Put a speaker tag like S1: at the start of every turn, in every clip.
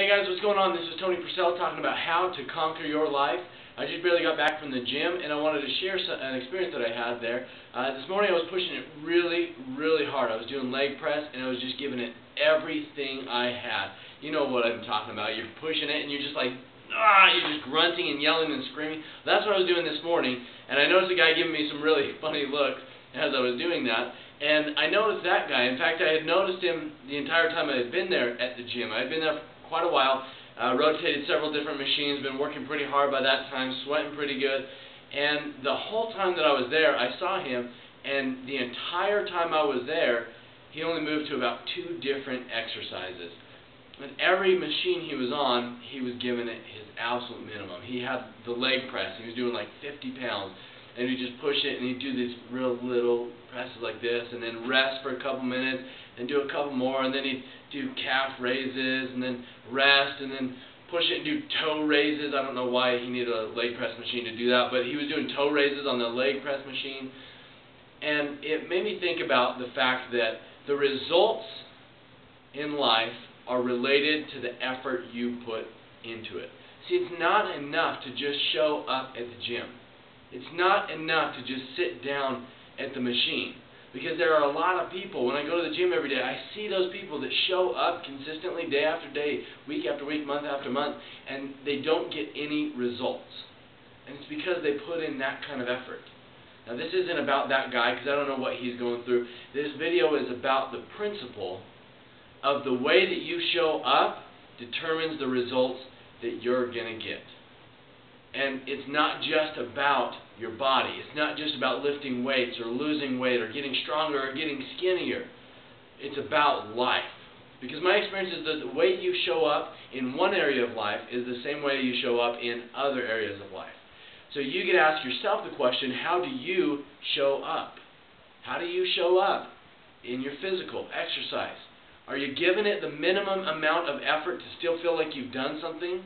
S1: Hey guys, what's going on? This is Tony Purcell talking about how to conquer your life. I just barely got back from the gym and I wanted to share an experience that I had there. This morning I was pushing it really hard. I was doing leg press and I was just giving it everything I had. You know what I'm talking about. You're pushing it and you're just like, you're just grunting and yelling and screaming. That's what I was doing this morning, and I noticed a guy giving me some really funny looks as I was doing that. And I noticed that guy. In fact, I had noticed him the entire time I had been there at the gym. I had been there quite a while, rotated several different machines, been working pretty hard by that time, sweating pretty good. And the whole time that I was there, I saw him, and the entire time I was there, he only moved to about 2 different exercises. And every machine he was on, he was giving it his absolute minimum. He had the leg press. He was doing like 50 pounds. And he'd just push it, and he'd do these real little presses like this, and then rest for a couple minutes, and do a couple more, and then he'd do calf raises, and then rest, and then push it and do toe raises. I don't know why he needed a leg press machine to do that, but he was doing toe raises on the leg press machine. And it made me think about the fact that the results in life are related to the effort you put into it. See, it's not enough to just show up at the gym. It's not enough to just sit down at the machine, because there are a lot of people, when I go to the gym every day, I see those people that show up consistently day after day, week after week, month after month, and they don't get any results. And it's because they put in that kind of effort. Now, this isn't about that guy, because I don't know what he's going through. This video is about the principle of the way that you show up determines the results that you're going to get. And it's not just about your body. It's not just about lifting weights or losing weight or getting stronger or getting skinnier. It's about life. Because my experience is that the way you show up in one area of life is the same way you show up in other areas of life. So you get to ask yourself the question, how do you show up? How do you show up in your physical exercise? Are you giving it the minimum amount of effort to still feel like you've done something?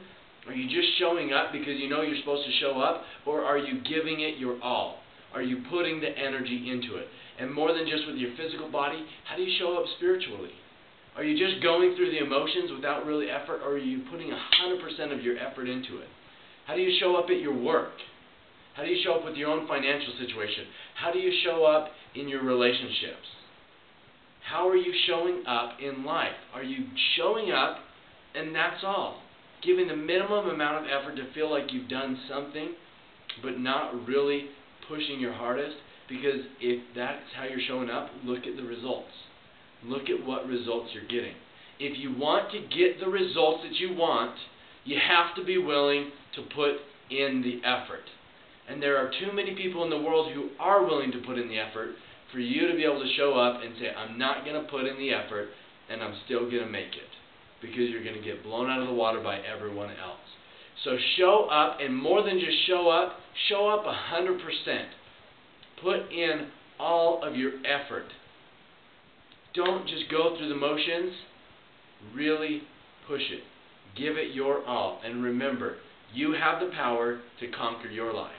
S1: Are you just showing up because you know you're supposed to show up? Or are you giving it your all? Are you putting the energy into it? And more than just with your physical body, how do you show up spiritually? Are you just going through the emotions without really effort, or are you putting 100% of your effort into it? How do you show up at your work? How do you show up with your own financial situation? How do you show up in your relationships? How are you showing up in life? Are you showing up and that's all? Giving the minimum amount of effort to feel like you've done something, but not really pushing your hardest? Because if that's how you're showing up, look at the results. Look at what results you're getting. If you want to get the results that you want, you have to be willing to put in the effort. And there are too many people in the world who are willing to put in the effort for you to be able to show up and say, I'm not going to put in the effort, and I'm still going to make it. Because you're going to get blown out of the water by everyone else. So show up, and more than just show up 100%. Put in all of your effort. Don't just go through the motions. Really push it. Give it your all. And remember, you have the power to conquer your life.